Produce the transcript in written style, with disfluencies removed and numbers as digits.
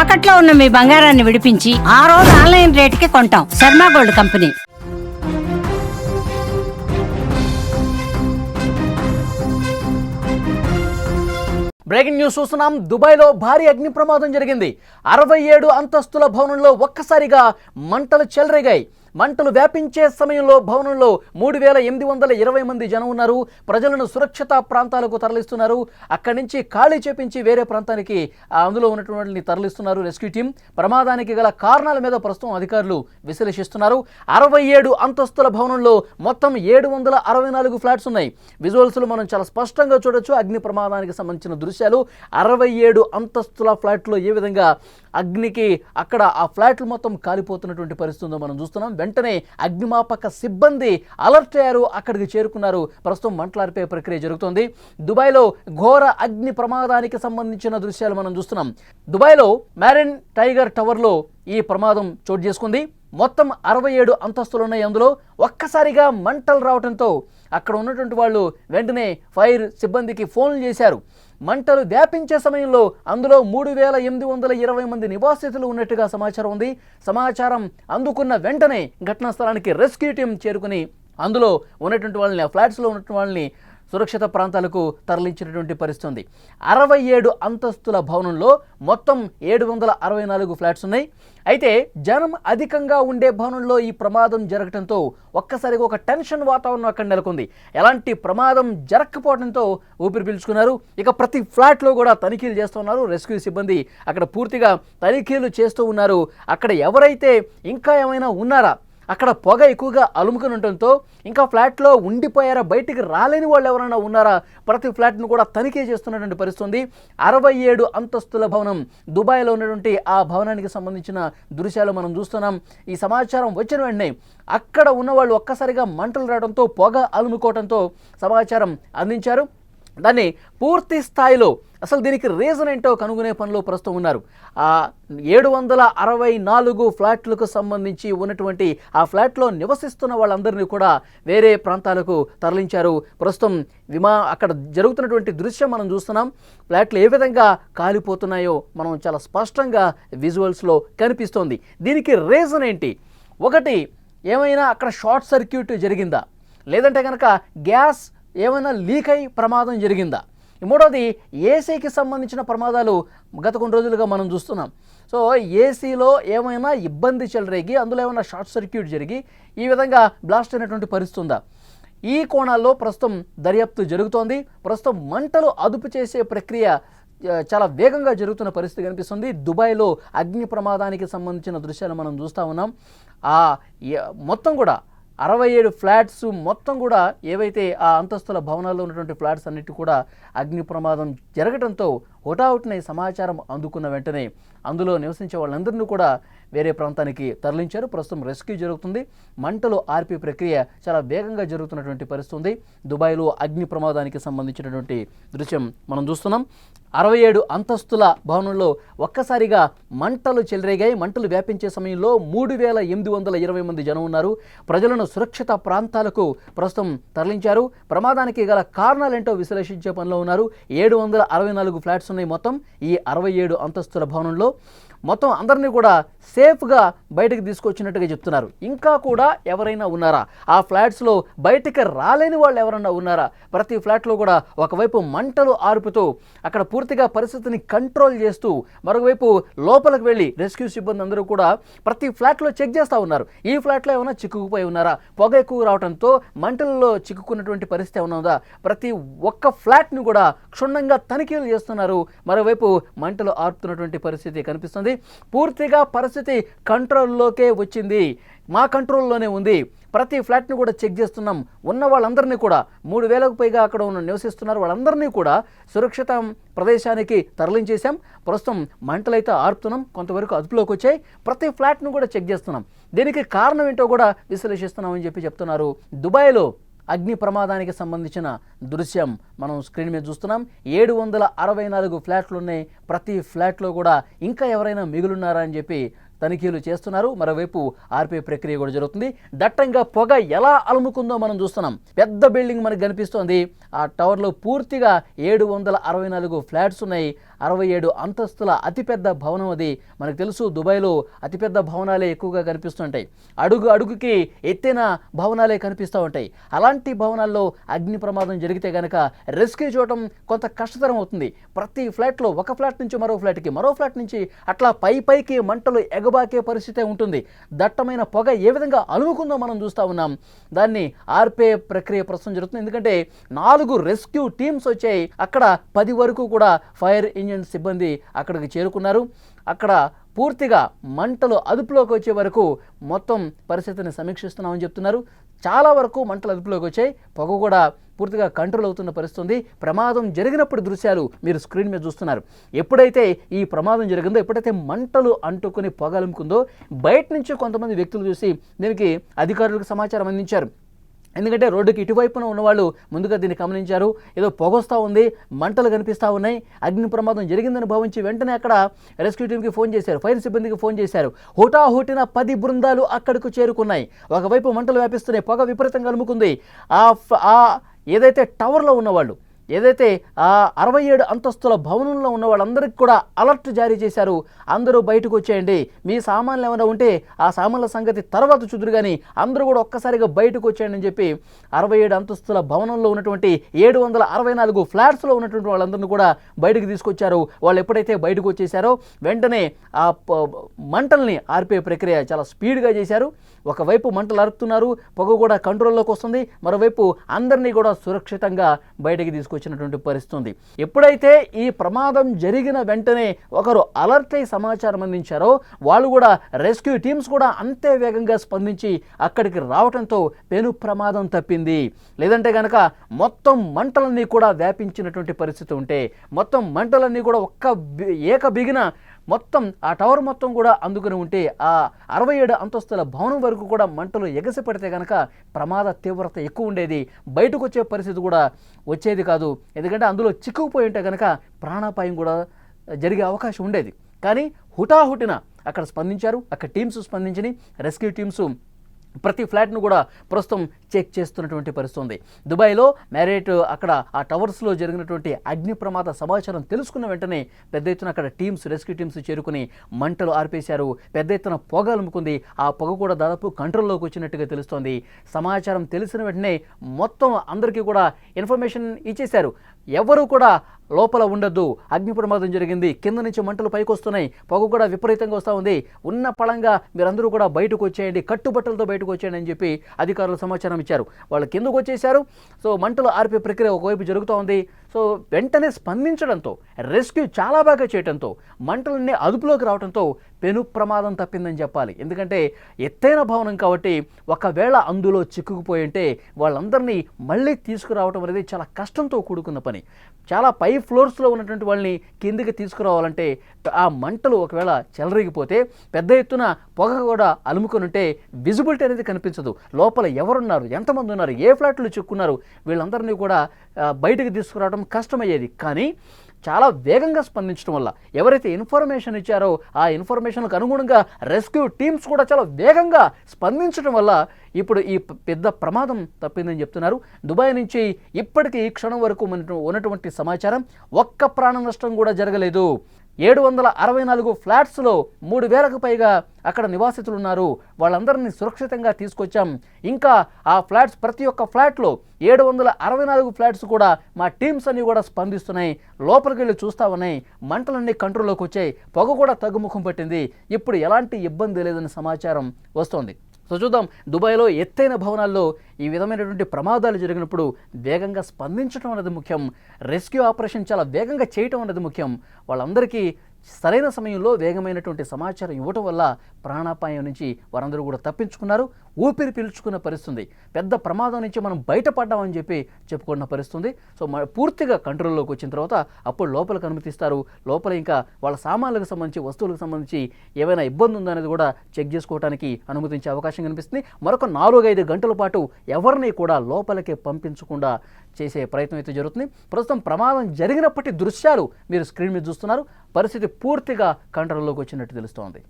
తాకట్లో ఉన్న మీ బంగారాన్ని విడిపించి ఆ రోజు ఆన్లైన్ రేటుకి కొంటాం. Sharma gold company. Breaking news చూస్తున్నాం. దుబాయ్లో భారీ అగ్ని ప్రమాదం జరిగింది. 67 అంతస్తుల భవనంలో ఒక్కసారిగా మంటలు చెలరేగాయి. మంటలు వ్యాపించే సమయంలో భవనంలో 3820 మంది జనం ఉన్నారు. ప్రజలను సురక్షిత ప్రాంతాలకు తరలిస్తున్నారు. అక్కడి నుంచి ఖాళీ చేపించి వేరే ప్రాంతానికి అందులో ఉన్నటువంటి తరలిస్తున్నారు రెస్క్యూ టీం. ప్రమాదానికి గల కారణాల మీద ప్రస్తుతం అధికారులు విశ్లేషిస్తున్నారు. 67 అంతస్తుల భవనంలో మొత్తం 764 ఫ్లాట్స్ ఉన్నాయి. విజువల్స్లో మనం చాలా స్పష్టంగా చూడొచ్చు అగ్ని ప్రమాదానికి సంబంధించిన దృశ్యాలు. 67 అంతస్తుల ఫ్లాట్లో ఏ విధంగా అగ్నికి అక్కడ ఆ ఫ్లాట్లు మొత్తం కాలిపోతున్నటువంటి పరిస్థితుందో మనం చూస్తున్నాం. వెంటనే అగ్నిమాపక సిబ్బంది అలర్ట్ అయ్యారు, అక్కడికి చేరుకున్నారు. ప్రస్తుతం మంటలార్పే ప్రక్రియ జరుగుతోంది. దుబాయ్లో ఘోర అగ్ని ప్రమాదానికి సంబంధించిన దృశ్యాలు మనం చూస్తున్నాం. దుబాయ్లో మ్యారిన్ టైగర్ టవర్లో ఈ ప్రమాదం చోటు చేసుకుంది. మొత్తం 67 అంతస్తులు ఉన్నాయి. అందులో ఒక్కసారిగా మంటలు రావడంతో అక్కడ ఉన్నటువంటి వాళ్ళు వెంటనే ఫైర్ సిబ్బందికి ఫోన్లు చేశారు. మంటలు వ్యాపించే సమయంలో అందులో 3820 మంది నివాసితులు ఉన్నట్టుగా సమాచారం ఉంది. సమాచారం అందుకున్న వెంటనే ఘటనా స్థలానికి రెస్క్యూ టీం చేరుకుని అందులో ఉన్నటువంటి వాళ్ళని, ఆ ఫ్లాట్స్లో ఉన్నటువంటి వాళ్ళని సురక్షిత ప్రాంతాలకు తరలించినటువంటి పరిస్థితి ఉంది. 67 అంతస్తుల భవనంలో మొత్తం 764 ఫ్లాట్స్ ఉన్నాయి. అయితే జనం అధికంగా ఉండే భవనంలో ఈ ప్రమాదం జరగడంతో ఒక్కసారిగా ఒక టెన్షన్ వాతావరణం అక్కడ నెలకొంది. ఎలాంటి ప్రమాదం జరగకపోవడంతో ఊపిరి పీల్చుకున్నారు. ఇక ప్రతి ఫ్లాట్లో కూడా తనిఖీలు చేస్తున్నారు. రెస్క్యూ సిబ్బంది అక్కడ పూర్తిగా తనిఖీలు చేస్తూ ఉన్నారు. అక్కడ ఎవరైతే ఇంకా ఏమైనా ఉన్నారా, అక్కడ పొగ ఎక్కువగా అలుముకుని ఉండటంతో ఇంకా ఫ్లాట్లో ఉండిపోయారా, బయటికి రాలేని వాళ్ళు ఎవరైనా ఉన్నారా, ప్రతి ఫ్లాట్ను కూడా తనిఖీ చేస్తున్నటువంటి పరిస్థితి ఉంది. 67 అంతస్తుల భవనం దుబాయ్లో ఉన్నటువంటి ఆ భవనానికి సంబంధించిన దృశ్యాలు మనం చూస్తున్నాం. ఈ సమాచారం వచ్చిన వెంటనే అక్కడ ఉన్న వాళ్ళు ఒక్కసారిగా మంటలు రావడంతో, పొగ అలుముకోవడంతో సమాచారం అందించారు. దాన్ని పూర్తి స్థాయిలో అసలు దీనికి రీజన్ ఏంటో కనుగొనే పనిలో ప్రస్తుతం ఉన్నారు. ఆ 764 ఫ్లాట్లకు సంబంధించి ఉన్నటువంటి ఆ ఫ్లాట్లో నివసిస్తున్న వాళ్ళందరినీ కూడా వేరే ప్రాంతాలకు తరలించారు. ప్రస్తుతం అక్కడ జరుగుతున్నటువంటి దృశ్యం మనం చూస్తున్నాం. ఫ్లాట్లు ఏ విధంగా కాలిపోతున్నాయో మనం చాలా స్పష్టంగా విజువల్స్లో కనిపిస్తోంది. దీనికి రీజన్ ఏంటి? ఒకటి, ఏమైనా అక్కడ షార్ట్ సర్క్యూట్ జరిగిందా, లేదంటే కనుక గ్యాస్ ఏమైనా లీక్ అయి ప్రమాదం జరిగిందా? మూడోది, ఏసీకి సంబంధించిన ప్రమాదాలు గత కొన్ని రోజులుగా మనం చూస్తున్నాం. సో ఏసీలో ఏమైనా ఇబ్బంది చెలరేగి అందులో ఏమైనా షార్ట్ సర్క్యూట్ జరిగి ఈ విధంగా బ్లాస్ట్ అయినటువంటి పరిస్థితి ఉందా? ఈ కోణాల్లో ప్రస్తుతం దర్యాప్తు జరుగుతోంది. ప్రస్తుతం మంటలు అదుపు చేసే ప్రక్రియ చాలా వేగంగా జరుగుతున్న పరిస్థితి కనిపిస్తుంది. దుబాయ్లో అగ్ని ప్రమాదానికి సంబంధించిన దృశ్యాలు మనం చూస్తూ ఉన్నాం. మొత్తం కూడా 67 ఫ్లాట్స్ మొత్తం కూడా ఏవైతే ఆ అంతస్తుల భవనాల్లో ఉన్నటువంటి ఫ్లాట్స్ అన్నిటి కూడా అగ్ని ప్రమాదం జరగడంతో హుటాహుటిన సమాచారం అందుకున్న వెంటనే అందులో నివసించే వాళ్ళందరినీ కూడా వేరే ప్రాంతానికి తరలించారు. ప్రస్తుతం రెస్క్యూ జరుగుతుంది. మంటలు ఆర్పే ప్రక్రియ చాలా వేగంగా జరుగుతున్నటువంటి పరిస్థితి ఉంది. దుబాయ్లో అగ్ని ప్రమాదానికి సంబంధించినటువంటి దృశ్యం మనం చూస్తున్నాం. 67 అంతస్తుల భవనంలో ఒక్కసారిగా మంటలు చెలరేగాయి. మంటలు వ్యాపించే సమయంలో 3820 మంది జనం ఉన్నారు. ప్రజలను సురక్షిత ప్రాంతాలకు ప్రస్తుతం తరలించారు. ప్రమాదానికి గల కారణాలేంటో విశ్లేషించే పనిలో ఉన్నారు. 764 ఫ్లాట్స్ ఉన్నాయి మొత్తం ఈ 67 అంతస్తుల భవనంలో. మొత్తం అందరినీ కూడా సేఫ్గా బయటకు తీసుకొచ్చినట్టుగా చెప్తున్నారు. ఇంకా కూడా ఎవరైనా ఉన్నారా, ఆ ఫ్లాట్స్లో బయటకు రాలేని వాళ్ళు ఎవరైనా ఉన్నారా? ప్రతి ఫ్లాట్లో కూడా ఒకవైపు మంటలు ఆర్పుతూ అక్కడ పూర్తిగా పరిస్థితిని కంట్రోల్ చేస్తూ మరొకవైపు లోపలికి వెళ్ళి రెస్క్యూ సిబ్బంది అందరూ కూడా ప్రతి ఫ్లాట్లో చెక్ చేస్తూ ఉన్నారు. ఈ ఫ్లాట్లో ఏమైనా చిక్కుకుపోయి ఉన్నారా, పొగ ఎక్కువ రావడంతో మంటల్లో చిక్కుకున్నటువంటి పరిస్థితి ఏమైనా ఉందా? ప్రతి ఒక్క ఫ్లాట్ని కూడా క్షుణ్ణంగా తనిఖీలు చేస్తున్నారు. మరోవైపు మంటలు ఆర్పుతున్నటువంటి పరిస్థితి కనిపిస్తుంది. పూర్తిగా పరిస్థితి కంట్రోల్లోకే వచ్చింది, మా కంట్రోల్లోనే ఉంది. ప్రతి ఫ్లాట్ని కూడా చెక్ చేస్తున్నాం. ఉన్న వాళ్ళందరినీ కూడా 3000కు పైగా అక్కడ నివసిస్తున్నారు. వాళ్ళందరినీ కూడా సురక్షిత ప్రదేశానికి తరలించేశాం. ప్రస్తుతం మంటలైతే ఆర్పుతున్నాం, కొంతవరకు అదుపులోకి వచ్చాయి. ప్రతి ఫ్లాట్ను కూడా చెక్ చేస్తున్నాం. దీనికి కారణం ఏంటో కూడా విశ్లేషిస్తున్నామని చెప్తున్నారు. దుబాయ్లో అగ్ని ప్రమాదానికి సంబంధించిన దృశ్యం మనం స్క్రీన్ మీద చూస్తున్నాం. 764 ఫ్లాట్లు ఉన్నాయి. ప్రతి ఫ్లాట్లో కూడా ఇంకా ఎవరైనా మిగులున్నారా అని చెప్పి తనిఖీలు చేస్తున్నారు. మరోవైపు ఆర్పే ప్రక్రియ కూడా జరుగుతుంది. దట్టంగా పొగ ఎలా అలుముకుందో మనం చూస్తున్నాం. పెద్ద బిల్డింగ్ మనకు కనిపిస్తోంది. ఆ టవర్లో పూర్తిగా 764 ఫ్లాట్స్ ఉన్నాయి. 67 అంతస్తుల అతిపెద్ద భవనం అది. మనకు తెలుసు దుబాయ్లో అతిపెద్ద భవనాలే ఎక్కువగా కనిపిస్తుంటాయి. అడుగు అడుగుకి ఎత్తైన భవనాలే కనిపిస్తూ ఉంటాయి. అలాంటి భవనాల్లో అగ్ని ప్రమాదం జరిగితే కనుక రెస్క్యూ చేయడం కొంత కష్టతరం అవుతుంది. ప్రతి ఫ్లాట్లో ఒక ఫ్లాట్ నుంచి మరో ఫ్లాట్కి, మరో ఫ్లాట్ నుంచి అట్లా పైకి మంటలు ఎగబాకే పరిస్థితే ఉంటుంది. దట్టమైన పొగ ఏ విధంగా అలుముకుందో మనం చూస్తూ ఉన్నాం. దాన్ని ఆర్పే ప్రక్రియ ప్రస్తుతం జరుగుతుంది. ఎందుకంటే 4 రెస్క్యూ టీమ్స్ వచ్చాయి. అక్కడ 10 వరకు కూడా ఫైర్ ఇంజిన్ సిబ్బంది అక్కడికి చేరుకున్నారు. అక్కడ పూర్తిగా మంటలు అదుపులోకి వచ్చే వరకు మొత్తం పరిస్థితిని సమీక్షిస్తున్నామని చెప్తున్నారు. చాలా వరకు మంటలు అదుపులోకి వచ్చాయి. పొగ కూడా పూర్తిగా కంట్రోల్ అవుతున్న పరిస్థితి. ప్రమాదం జరిగినప్పుడు దృశ్యాలు మీరు స్క్రీన్ మీద చూస్తున్నారు. ఎప్పుడైతే ఈ ప్రమాదం జరిగిందో, ఎప్పుడైతే మంటలు అంటుకుని పొగ అలుముకుందో, బయట నుంచి కొంతమంది వ్యక్తులు చూసి దీనికి అధికారులకు సమాచారం అందించారు. ఎందుకంటే రోడ్డుకి ఇటువైపున ఉన్నవాళ్ళు ముందుగా దీన్ని గమనించారు. ఏదో పొగొస్తూ ఉంది, మంటలు కనిపిస్తూ ఉన్నాయి, అగ్ని ప్రమాదం జరిగిందని భావించి వెంటనే అక్కడ రెస్క్యూ టీంకి ఫోన్ చేశారు, ఫైర్ సిబ్బందికి ఫోన్ చేశారు. హుటాహుటిన 10 బృందాలు అక్కడికి చేరుకున్నాయి. ఒకవైపు మంటలు వ్యాపిస్తున్నాయి, పొగ విపరీతంగా అలుముకుంది. ఏదైతే టవర్లో ఉన్నవాళ్ళు, ఏదైతే 67 అంతస్తుల భవనంలో ఉన్న వాళ్ళందరికీ కూడా అలర్ట్ జారీ చేశారు. అందరూ బయటకు వచ్చేయండి, మీ సామాన్లు ఏమైనా ఉంటే ఆ సామాన్ల సంగతి తర్వాత చూదురు కానీ అందరూ కూడా ఒక్కసారిగా బయటకు వచ్చేయండి అని చెప్పి 67 అంతస్తుల భవనంలో ఉన్నటువంటి 764 ఫ్లాట్స్లో ఉన్నటువంటి వాళ్ళందరినీ కూడా బయటకు తీసుకొచ్చారు. వాళ్ళు ఎప్పుడైతే బయటకు వచ్చేసారో వెంటనే ఆ మంటల్ని ఆర్పే ప్రక్రియ చాలా స్పీడ్గా చేశారు. ఒకవైపు మంటలు అరుపుతున్నారు, పొగ కూడా కంట్రోల్లోకి వస్తుంది, మరోవైపు అందరినీ కూడా సురక్షితంగా బయటకి తీసుకొచ్చినటువంటి పరిస్థితి. ఎప్పుడైతే ఈ ప్రమాదం జరిగిన వెంటనే ఒకరు అలర్ట్ అయి సమాచారం అందించారో, వాళ్ళు కూడా రెస్క్యూ టీమ్స్ కూడా అంతే వేగంగా స్పందించి అక్కడికి రావడంతో పెను ప్రమాదం తప్పింది. లేదంటే కనుక మొత్తం మంటలన్నీ కూడా వ్యాపించినటువంటి పరిస్థితి ఉంటే, మొత్తం మంటలన్నీ కూడా ఏక బిగిన మొత్తం ఆ టవర్ మొత్తం కూడా అందుకుని ఉంటే, ఆ 67 అంతస్తుల భవనం వరకు కూడా మంటలు ఎగసి పడితే కనుక ప్రమాద తీవ్రత ఎక్కువ ఉండేది. బయటకు వచ్చే పరిస్థితి కూడా వచ్చేది కాదు. ఎందుకంటే అందులో చిక్కుకుపోయి ఉంటే కనుక ప్రాణాపాయం కూడా జరిగే అవకాశం ఉండేది. కానీ హుటాహుటిన అక్కడ స్పందించారు. అక్కడ టీమ్స్ స్పందించి రెస్క్యూ టీమ్స్ ప్రతి ఫ్లాట్ను కూడా ప్రస్తుతం చెక్ చేస్తున్నటువంటి పరిస్థితి ఉంది. దుబాయ్లో మ్యారియట్ అక్కడ ఆ టవర్స్లో జరిగినటువంటి అగ్ని ప్రమాద సమాచారం తెలుసుకున్న వెంటనే పెద్ద ఎత్తున అక్కడ రెస్క్యూ టీమ్స్ చేరుకుని మంటలు ఆర్పేశారు. పెద్ద ఎత్తున పొగ అలుముకుంది. ఆ పొగ కూడా దాదాపు కంట్రోల్లోకి వచ్చినట్టుగా తెలుస్తోంది. సమాచారం తెలిసిన వెంటనే మొత్తం అందరికీ కూడా ఇన్ఫర్మేషన్ ఇచ్చేశారు. ఎవరు కూడా లోపల ఉండొద్దు, అగ్ని ప్రమాదం జరిగింది, కింద నుంచి మంటలు పైకి వస్తున్నాయి, పొగ కూడా విపరీతంగా వస్తూ ఉంది, ఉన్న పళంగా మీరందరూ కూడా బయటకు వచ్చేయండి, కట్టుబట్టలతో బయటకు వచ్చేయండి అని చెప్పి అధికారులు సమాచారం ఇచ్చారు. వాళ్ళు కిందకు వచ్చేశారు. సో మంటలు ఆర్పే ప్రక్రియ ఒకవైపు జరుగుతూ ఉంది. సో వెంటనే స్పందించడంతో, రెస్క్యూ చాలా బాగా చేయడంతో, మంటలన్నీ అదుపులోకి రావడంతో పెను ప్రమాదం తప్పిందని చెప్పాలి. ఎందుకంటే ఎత్తైన భవనం కాబట్టి ఒకవేళ అందులో చిక్కుకుపోయి ఉంటే వాళ్ళందరినీ మళ్ళీ తీసుకురావడం అనేది చాలా కష్టంతో కూడుకున్న పని. చాలా పై ఫ్లోర్స్లో ఉన్నటువంటి వాళ్ళని కిందికి తీసుకురావాలంటే ఆ మంటలు ఒకవేళ చెలరిగిపోతే పెద్ద ఎత్తున పొగ కూడా అలుముకొని ఉంటే విజిబిలిటీ అనేది కనిపించదు. లోపల ఎవరున్నారు, ఎంతమంది ఉన్నారు, ఏ ఫ్లాట్లు చిక్కున్నారు, వీళ్ళందరినీ కూడా బయటకు తీసుకురావడం కష్టమయ్యేది. కానీ చాలా వేగంగా స్పందించడం వల్ల, ఎవరైతే ఇన్ఫర్మేషన్ ఇచ్చారో ఆ ఇన్ఫర్మేషన్కు అనుగుణంగా రెస్క్యూ టీమ్స్ కూడా చాలా వేగంగా స్పందించడం వల్ల ఇప్పుడు ఈ పెద్ద ప్రమాదం తప్పిందని చెప్తున్నారు. దుబాయ్ నుంచి ఇప్పటికీ ఈ క్షణం వరకు ఉన్నటువంటి సమాచారం ఒక్క ప్రాణ నష్టం కూడా జరగలేదు. 764 ఫ్లాట్స్లో 3000కు పైగా అక్కడ నివాసితులు ఉన్నారు. వాళ్ళందరినీ సురక్షితంగా తీసుకొచ్చాం. ఇంకా ఆ ఫ్లాట్స్, ప్రతి ఒక్క ఫ్లాట్లో 764 ఫ్లాట్స్ కూడా మా టీమ్స్ అన్నీ కూడా స్పందిస్తున్నాయి. లోపలికి వెళ్ళి చూస్తూ ఉన్నాయి. మంటలన్నీ కంట్రోల్లోకి వచ్చాయి. పొగ కూడా తగ్గుముఖం పట్టింది. ఇప్పుడు ఎలాంటి ఇబ్బంది లేదని సమాచారం వస్తోంది. సో చూద్దాం, దుబాయ్లో ఎత్తైన భవనాల్లో ఈ విధమైనటువంటి ప్రమాదాలు జరిగినప్పుడు వేగంగా స్పందించడం అనేది ముఖ్యం. రెస్క్యూ ఆపరేషన్ చాలా వేగంగా చేయటం అనేది ముఖ్యం. వాళ్ళందరికీ సరైన సమయంలో వేగమైనటువంటి సమాచారం ఇవ్వటం వల్ల ప్రాణాపాయం నుంచి వారందరూ కూడా తప్పించుకున్నారు. ఊపిరి పీల్చుకున్న పరిస్థితి, పెద్ద ప్రమాదం నుంచి మనం బయటపడ్డామని చెప్పి చెప్పుకున్న పరిస్థితి. సో పూర్తిగా కంట్రోల్లోకి వచ్చిన తర్వాత అప్పుడు లోపలికి అనుమతిస్తారు. లోపల ఇంకా వాళ్ళ సామాన్లకు సంబంధించి, వస్తువులకు సంబంధించి ఏమైనా ఇబ్బంది ఉందా అనేది కూడా చెక్ చేసుకోవడానికి అనుమతించే అవకాశం కనిపిస్తుంది. మరొక 4-5 గంటల పాటు ఎవరిని కూడా లోపలికి పంపించకుండా చేసే ప్రయత్నం అయితే జరుగుతుంది. ప్రస్తుతం ప్రమాదం జరిగినప్పటి దృశ్యాలు మీరు స్క్రీన్ మీద చూస్తున్నారు. పరిస్థితి పూర్తిగా కంట్రోల్లోకి వచ్చినట్టు తెలుస్తోంది.